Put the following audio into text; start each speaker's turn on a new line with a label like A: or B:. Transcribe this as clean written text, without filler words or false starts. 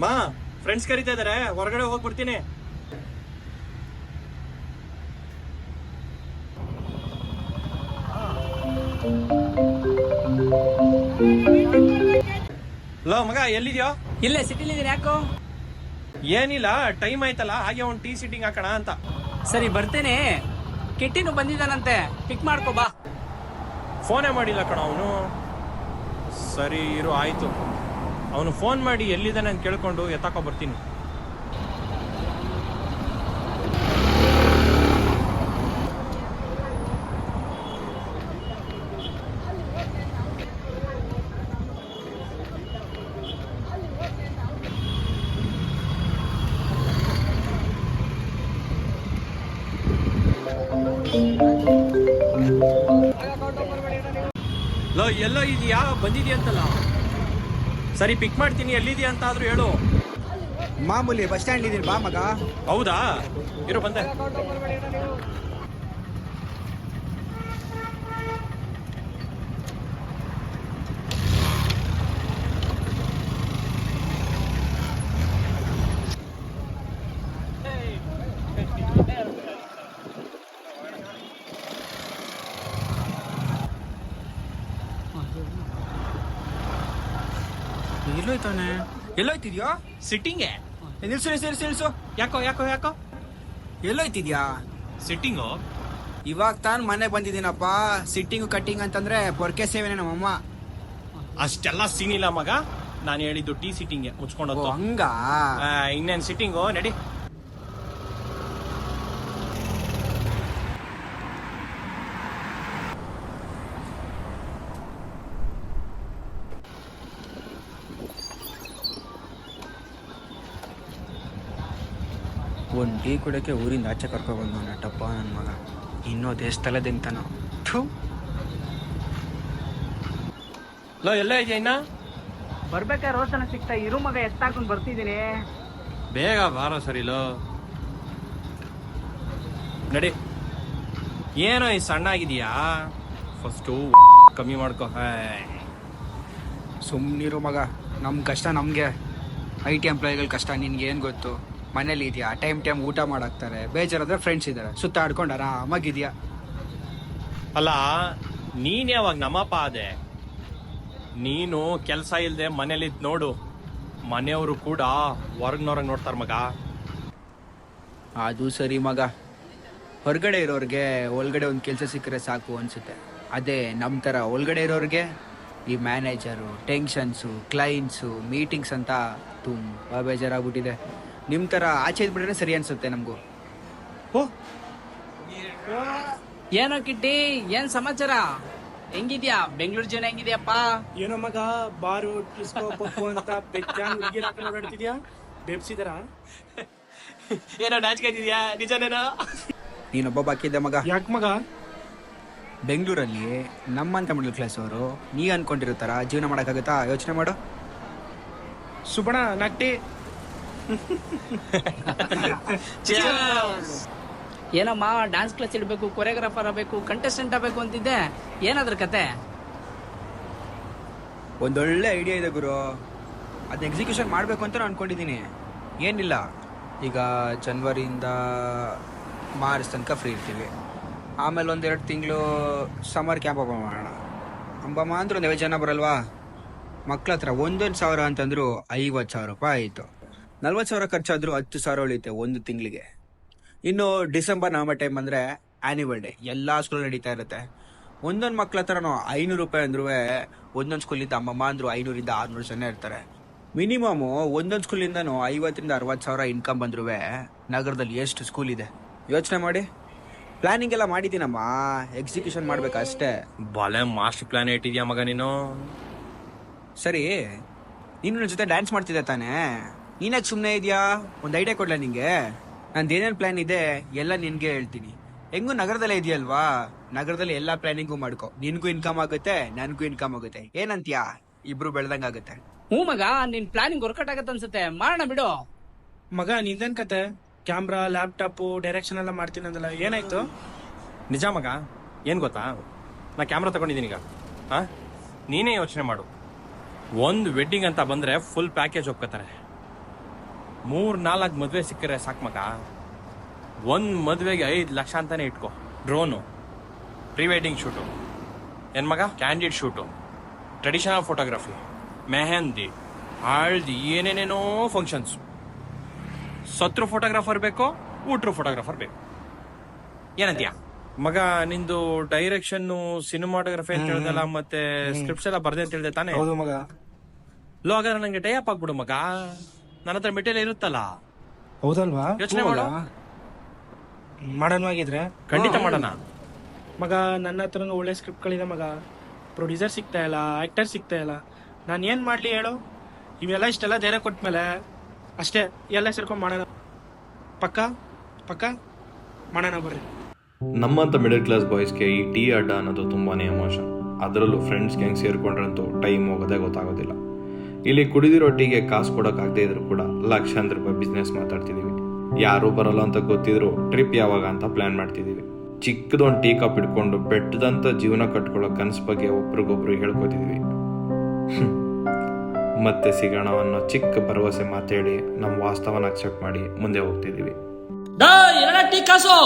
A: ಮಾ ಫ್ರೆಂಡ್ಸ್ ಕರೀತಾ ಇದಾರೆ, ಹೊರಗಡೆ ಹೋಗ್ಬಿಡ್ತೀನಿ. ಲೋ ಮಗ, ಎಲ್ಲಿದ್ಯೋ?
B: ಇಲ್ಲೇ ಸಿಟಿಲಿದ್ದೀನಿ. ಯಾಕೋ?
A: ಏನಿಲ್ಲ, ಟೈಮ್ ಆಯ್ತಲ್ಲ, ಹಾಗೆ ಒಂದು ಟೀ ಸಿಟ್ಟಿಂಗ್ ಹಾಕೋಣ ಅಂತ.
B: ಸರಿ ಬರ್ತೇನೆ. ಕಿಟ್ಟಿನು ಬಂದಿದ್ದಾನಂತೆ, ಪಿಕ್ ಮಾಡ್ಕೋ ಬಾ.
A: ಫೋನೇ ಮಾಡಿಲ್ಲ ಕಣ ಅವನು. ಸರಿ ಇರು, ಆಯ್ತು. ಅವನು ಫೋನ್ ಮಾಡಿ ಎಲ್ಲಿದ್ದಾನೆ ಅಂತ ಕೇಳ್ಕೊಂಡು ಎತ್ತಾಕೋ ಬರ್ತೀನಿ. ಲೋ, ಎಲ್ಲೋ ಇದೆಯಾ? ಬಂದಿದ್ಯಂತಲ್ಲ. ಸರಿ ಪಿಕ್ ಮಾಡ್ತೀನಿ, ಎಲ್ಲಿದ್ಯಾ ಅಂತ ಆದ್ರೂ ಹೇಳು.
C: ಮಾಮೂಲಿ ಬಸ್ ಸ್ಟ್ಯಾಂಡ್ ಇದೀನಿ ಬಾ ಮಗ.
A: ಹೌದಾ, ಇರು ಬಂದೆ.
C: ಎಲ್ಲೋಯ್ತಾನೆ? ಎಲ್ಲೋಯ್ತಿದ್ಯೋ?
A: ಸಿಟ್ಟಿಂಗೆ.
C: ನಿಲ್ಸು ನಿಲ್ಸು ನಿಲ್ಸು ನಿಲ್ಸು.
A: ಯಾಕೋ ಯಾಕೋ ಯಾಕೋ
C: ಎಲ್ಲೋಯ್ತಿದ್ಯಾ?
A: ಸಿಟ್ಟಿಂಗು?
C: ಇವಾಗ ತಾನು ಮನೆ ಬಂದಿದ್ದೀನಪ್ಪ. ಸಿಟ್ಟಿಂಗು ಕಟ್ಟಿಂಗ್ ಅಂತಂದ್ರೆ ಪೊರ್ಕೆ ಸೇವೆನೆ ನಮ್ಮಮ್ಮ.
A: ಅಷ್ಟೆಲ್ಲ ಸೀನ್ ಇಲ್ಲ ಮಗ, ನಾನು ಹೇಳಿದ್ದು ಟೀ ಸಿಟ್ಟಿಂಗೆ.
C: ಓ,
A: ಮುಚ್ಕೊಂಡದ್ದು.
C: ಹಂಗ?
A: ಇನ್ನೇನ್ ಸಿಟ್ಟಿಂಗು, ನಡಿ.
C: ಒಂದು ಟೀ ಕುಡಕ್ಕೆ ಊರಿಂದ ಆಚೆ ಕರ್ಕೊಬಂದು ನಟಪ್ಪ ನನ್ನ ಮಗ. ಇನ್ನೂ ದೇಶದಲ್ಲೇ ತಿಂತಾನೋ.
A: ಲೋ, ಎಲ್ಲ ಇದೆಯಾ ಇನ್ನ?
B: ಬರ್ಬೇಕಾದ್ರೆ ರೋಷನ ಸಿಗ್ತಾ ಇರು ಮಗ, ಎತ್ತಾಕೊಂಡು ಬರ್ತಿದ್ದೀನಿ.
A: ಬೇಗ ಬಾರೋ. ಸರಿಲೋ, ನಡಿ. ಏನೋ ಈ ಸಣ್ಣ ಆಗಿದೀಯಾ? ಫಸ್ಟು ಕಮ್ಮಿ ಮಾಡ್ಕೋ.
C: ಸುಮ್ಮನಿರು ಮಗ, ನಮ್ಮ ಕಷ್ಟ ನಮಗೆ. IT ಎಂಪ್ಲಾಯಿಗಳ ಕಷ್ಟ ನಿನ್ಗೇನು ಗೊತ್ತು? ಮನೇಲಿ ಇದೆಯಾ, ಟೈಮ್ ಊಟ ಮಾಡಾಕ್ತಾರೆ, ಬೇಜಾರಾದ್ರೆ ಫ್ರೆಂಡ್ಸ್ ಇದ್ದಾರೆ, ಸುತ್ತಾಡ್ಕೊಂಡು ಆರಾಮಾಗಿದ್ಯಾ.
A: ಅಲ್ಲ, ನೀನ್ ಯಾವಾಗ ನಮ್ಮಪ್ಪ ಆದೆ? ನೀನು ಕೆಲಸ ಇಲ್ದೆ ಮನೇಲಿದ್ ನೋಡು, ಮನೆಯವರು ಕೂಡ ಹೊರಗ್ನವ್ರಂಗ್ ನೋಡ್ತಾರ ಮಗ.
C: ಅದು ಸರಿ ಮಗ, ಹೊರಗಡೆ ಇರೋರಿಗೆ ಒಳಗಡೆ ಒಂದು ಕೆಲಸ ಸಿಕ್ಕರೆ ಸಾಕು ಅನ್ಸುತ್ತೆ. ಅದೇ ನಮ್ಮ ಥರ ಒಳಗಡೆ ಇರೋರಿಗೆ ಈ ಮ್ಯಾನೇಜರು, ಟೆನ್ಷನ್ಸು, ಕ್ಲೈಂಟ್ಸು, ಮೀಟಿಂಗ್ಸ್ ಅಂತ ತುಂಬ ಬೇಜಾರಾಗ್ಬಿಟ್ಟಿದೆ. ನಿಮ್ಮ ಥರ ಆಚೆ ಇದ್ಬಿಟ್ರೆ ಸರಿ ಅನ್ಸುತ್ತೆ ನಮಗೂ.
A: ಓ,
B: ಏನೋ ಕಿಟ್ಟಿ, ಏನ್ ಸಮಾಚಾರ? ಹೆಂಗಿದ್ಯಾ? ಬೆಂಗಳೂರು ಜೀವನ ಹೆಂಗಿದ್ಯಪ್ಪ?
D: ಏನೋ ಮಗ, ಬಾರು ಟಿಸ್ಕೋ ಪಪ್ಪು ಅಂತ ಬೆಚ್ಚಾನ್ ಹುಡುಗಿರ ಓಡಾಡ್ತಿದ್ಯಾ? ಬೇಬ್ಸಿದಾರ?
A: ಏನೋ ನಾಚಿಕೆ ಇದೆಯಾ? ನಿಜನೇನೋ?
C: ನೀನೊಬ್ಬ ಬಾಕಿದ್ದೆ ಮಗ.
D: ಯಾಕೆ ಮಗ?
C: ಬೆಂಗಳೂರಲ್ಲಿ ನಮ್ಮಂಥ ಮಿಡಲ್ ಕ್ಲಾಸ್ ಅವರು ನೀ ಅನ್ಕೊಂಡಿರೋ ಥರ ಜೀವನ ಮಾಡೋಕ್ಕಾಗುತ್ತಾ? ಯೋಚನೆ ಮಾಡು.
D: ಸುಬಣ ನಟ್ಟಿ.
B: ಏನಮ್ಮ, ಡ್ಯಾನ್ಸ್ ಕ್ಲಾಸ್ ಇಡಬೇಕು, ಕೊರಿಯೋಗ್ರಾಫರ್ ಆಗಬೇಕು, ಕಂಟೆಸ್ಟೆಂಟ್ ಆಗಬೇಕು ಅಂತಿದ್ದೆ. ಏನಾದ್ರ ಕತೆ?
C: ಒಂದೊಳ್ಳೆ ಐಡಿಯಾ ಇದೆ ಗುರು, ಅದು ಎಕ್ಸಿಕ್ಯೂಷನ್ ಮಾಡಬೇಕು ಅಂತ ನಾನು ಅನ್ಕೊಂಡಿದ್ದೀನಿ. ಏನಿಲ್ಲ, ಈಗ ಜನವರಿಯಿಂದ ಮಾರ್ಚ್ ತನಕ ಫ್ರೀ ಇರ್ತೀವಿ. ಆಮೇಲೆ 1-2 ತಿಂಗಳು ಸಮ್ಮರ್ ಕ್ಯಾಂಪ್ ಓಪನ್ ಮಾಡೋಣ. ಅಂಬಮ್ಮ ಅಂದ್ರೆ ಒಂದು 50 ಜನ ಬರಲ್ವಾ? ಮಕ್ಳ ಹತ್ರ 1,000 ಅಂತಂದ್ರು 50,000 ರೂಪಾಯಿ ಆಯಿತು. 40,000 ಖರ್ಚಾದ್ರು 10,000 ಉಳಿಯುತ್ತೆ ಒಂದು ತಿಂಗಳಿಗೆ. ಇನ್ನು ಡಿಸೆಂಬರ್ ನವೆಂಬರ್ ಟೈಮ್ ಅಂದರೆ ಆ್ಯನ್ಯುವಲ್ ಡೇ ಎಲ್ಲ ಸ್ಕೂಲ್ ನಡೀತಾ ಇರುತ್ತೆ. ಒಂದೊಂದು ಮಕ್ಳ ಹತ್ರ 500 ರೂಪಾಯಿ ಅಂದ್ರೂ ಒಂದೊಂದು ಸ್ಕೂಲಿಂದ ಅಮ್ಮಮ್ಮ ಅಂದರು 500ರಿಂದ 600 ಜನ ಇರ್ತಾರೆ. ಮಿನಿಮಮು ಒಂದೊಂದು ಸ್ಕೂಲಿಂದನೂ 50,000ರಿಂದ 60,000 ಇನ್ಕಮ್ ಬಂದ್ರೂ ನಗರದಲ್ಲಿ ಎಷ್ಟು ಸ್ಕೂಲ್ ಇದೆ ಯೋಚನೆ ಮಾಡಿ. ಪ್ಲಾನಿಂಗ್ ಎಲ್ಲ ಮಾಡಿದ್ದೀನಮ್ಮ, ಎಕ್ಸಿಕ್ಯೂಷನ್ ಮಾಡ್ಬೇಕು ಅಷ್ಟೇ.
A: ಬಲೆ ಮಾಸ್ಟರ್ ಪ್ಲಾನ್ ಇಟ್ಟಿದ್ಯಾ ಮಗ ನೀನು.
C: ಸರಿ, ನೀನು ನನ್ನ ಜೊತೆ ಡ್ಯಾನ್ಸ್ ಮಾಡ್ತಿದ್ದೆ ತಾನೇ? ನೀನಾಗ ಸುಮ್ಮನೆ ಇದೆಯಾ? ಒಂದು ಐಡಿಯಾ ಕೊಡ್ಲಾ ನಿಂಗೆ? ನಂದು ಏನೇನು ಪ್ಲ್ಯಾನ್ ಇದೆ ಎಲ್ಲ ನಿನಗೆ ಹೇಳ್ತೀನಿ. ಹೆಂಗೂ ನಗರದಲ್ಲೇ ಇದೆಯಲ್ವಾ, ನಗರದಲ್ಲಿ ಎಲ್ಲ ಪ್ಲಾನಿಂಗು ಮಾಡ್ಕೊ. ನಿನಗೂ ಇನ್ಕಮ್ ಆಗುತ್ತೆ, ನನಗೂ ಇನ್ಕಮ್ ಆಗುತ್ತೆ. ಏನಂತೀಯಾ? ಇಬ್ರು ಬೆಳ್ದಂಗಾಗುತ್ತೆ.
B: ಹ್ಞೂ ಮಗ, ನಿನ್ ಪ್ಲಾನಿಂಗ್ ವರ್ಕೌಟ್ ಆಗತ್ತೆ ಅನ್ಸುತ್ತೆ. ಮಾಡೋಣ ಬಿಡು.
D: ಮಗ ನಿಂದೇನ್ ಕತೆ? ಕ್ಯಾಮ್ರಾ, ಲ್ಯಾಪ್ಟಾಪು, ಡೈರೆಕ್ಷನ್ ಎಲ್ಲ ಮಾಡ್ತೀನಿ ಅಂದಲ್ಲ, ಏನಾಯ್ತು?
A: ನಿಜ ಮಗ, ಏನು ಗೊತ್ತಾ, ನಾ ಕ್ಯಾಮ್ರಾ ತಗೊಂಡಿದ್ದೀನಿ ಈಗ. ನೀನೇ ಯೋಚನೆ ಮಾಡು, ಒಂದು ವೆಡ್ಡಿಂಗ್ ಅಂತ ಬಂದರೆ ಫುಲ್ ಪ್ಯಾಕೇಜ್ ಒಪ್ಕೋತಾರೆ. 3-4 ಮದುವೆ ಸಿಕ್ಕರೆ ಸಾಕು ಮಗ. ಒಂದು ಮದುವೆಗೆ 5 ಲಕ್ಷ ಅಂತಾನೆ ಇಟ್ಕೋ. ಡ್ರೋನು, ಪ್ರೀ ವೆಡ್ಡಿಂಗ್ ಶೂಟು, ಏನ್ ಮಗ candid shoot, traditional photography, mehndi, haldi, ಏನೇನೇನೋ ಫಂಕ್ಷನ್ಸ್. ಸತ್ರು ಫೋಟೋಗ್ರಾಫರ್ ಬೇಕೋ, ಊಟ್ರು ಫೋಟೋಗ್ರಾಫರ್ ಬೇಕು. ಏನಂತೀಯ ಮಗ? ನಿಂದು ಡೈರೆಕ್ಷನ್, ಸಿನಿಮಾಟೋಗ್ರಫಿ ಅಂತ ಹೇಳ್ದಲ್ಲ, ಮತ್ತೆ ಸ್ಕ್ರಿಪ್ಟ್ಸ್ ಎಲ್ಲ ಬರ್ದೆ ಅಂತ ಹೇಳ್ದೆ ತಾನೆ?
D: ಹೌದು ಮಗ.
A: ಲೋ, ಹಾಗಾದ್ರೆ ನಂಗೆ ಟೈಅಪ್ ಆಗ್ಬಿಡು ಮಗ. ನನ್ನ ಹತ್ರ ಮೆಟೀರಿಯಲ್ ಇರುತ್ತಲ್ಲ.
D: ಹೌದಲ್ವಾ?
A: ಯೋಚನೆ ಮಾಡು.
D: ಮಾಡೋಣವಾಗಿದ್ರೆ
A: ಖಂಡಿತ ಮಾಡೋಣ
D: ಮಗ. ನನ್ನ ಹತ್ರನೂ ಒಳ್ಳೆ ಸ್ಕ್ರಿಪ್ಟ್ಗಳಿದೆ ಮಗ. ಪ್ರೊಡ್ಯೂಸರ್ ಸಿಗ್ತಾ ಇಲ್ಲ, ಆಕ್ಟರ್ ಸಿಗ್ತಾ ಇಲ್ಲ. ನಾನು ಏನು ಮಾಡಲಿ ಹೇಳು? ಇವೆಲ್ಲ ಇಷ್ಟೆಲ್ಲ ಧೈರ್ಯ ಕೊಟ್ಮೇಲೆ ಅಷ್ಟೇ ಎಲ್ಲ ಸೇರ್ಕೊಂಡು ಮಾಡೋಣ. ಪಕ್ಕ ಪಕ್ಕ ಮಾಡೋಣ ಬರ್ರಿ.
E: ನಮ್ಮಂಥ ಮಿಡಲ್ ಕ್ಲಾಸ್ ಬಾಯ್ಸ್ಗೆ ಈ ಟೀ ಅಡ್ಡ ಅನ್ನೋದು ತುಂಬಾ ಎಮೋಷನ್. ಅದರಲ್ಲೂ ಫ್ರೆಂಡ್ಸ್ ಗ್ಯಾಂಗ್ ಸೇರ್ಕೊಂಡ್ರಂತೂ ಟೈಮ್ ಹೋಗೋದೇ ಗೊತ್ತಾಗೋದಿಲ್ಲ. ಇಲ್ಲಿ ಕುಡಿದಿರೋ ಟೀಗೆ ಕಾಸು ಕೊಡೋಕ್ಕಾಗದೇ ಇದ್ರು ಕೂಡ ಲಕ್ಷಾಂತರ ರೂಪಾಯಿ ಬಿಸ್ನೆಸ್ ಮಾತಾಡ್ತಿದ್ದೀವಿ. ಯಾರೂ ಬರೋಲ್ಲ ಅಂತ ಗೊತ್ತಿದ್ರು ಟ್ರಿಪ್ ಯಾವಾಗ ಅಂತ ಪ್ಲ್ಯಾನ್ ಮಾಡ್ತಿದ್ದೀವಿ. ಚಿಕ್ಕದೊಂದು ಟೀ ಕಪ್ ಇಟ್ಕೊಂಡು ಬೆಟ್ಟದಂಥ ಜೀವನ ಕಟ್ಕೊಳ್ಳೋ ಕನಸು ಬಗ್ಗೆ ಒಬ್ರಿಗೊಬ್ರು ಹೇಳ್ಕೊತಿದ್ದೀವಿ. ಮತ್ತೆ ಸಿಗೋಣ ಅನ್ನೋ ಚಿಕ್ಕ ಭರವಸೆ ಮಾತೇಳಿ ನಮ್ಮ ವಾಸ್ತವನ ಅಕ್ಸೆಪ್ಟ್ ಮಾಡಿ ಮುಂದೆ ಹೋಗ್ತಿದ್ದೀವಿ.
B: ಟೀ ಕಾಸು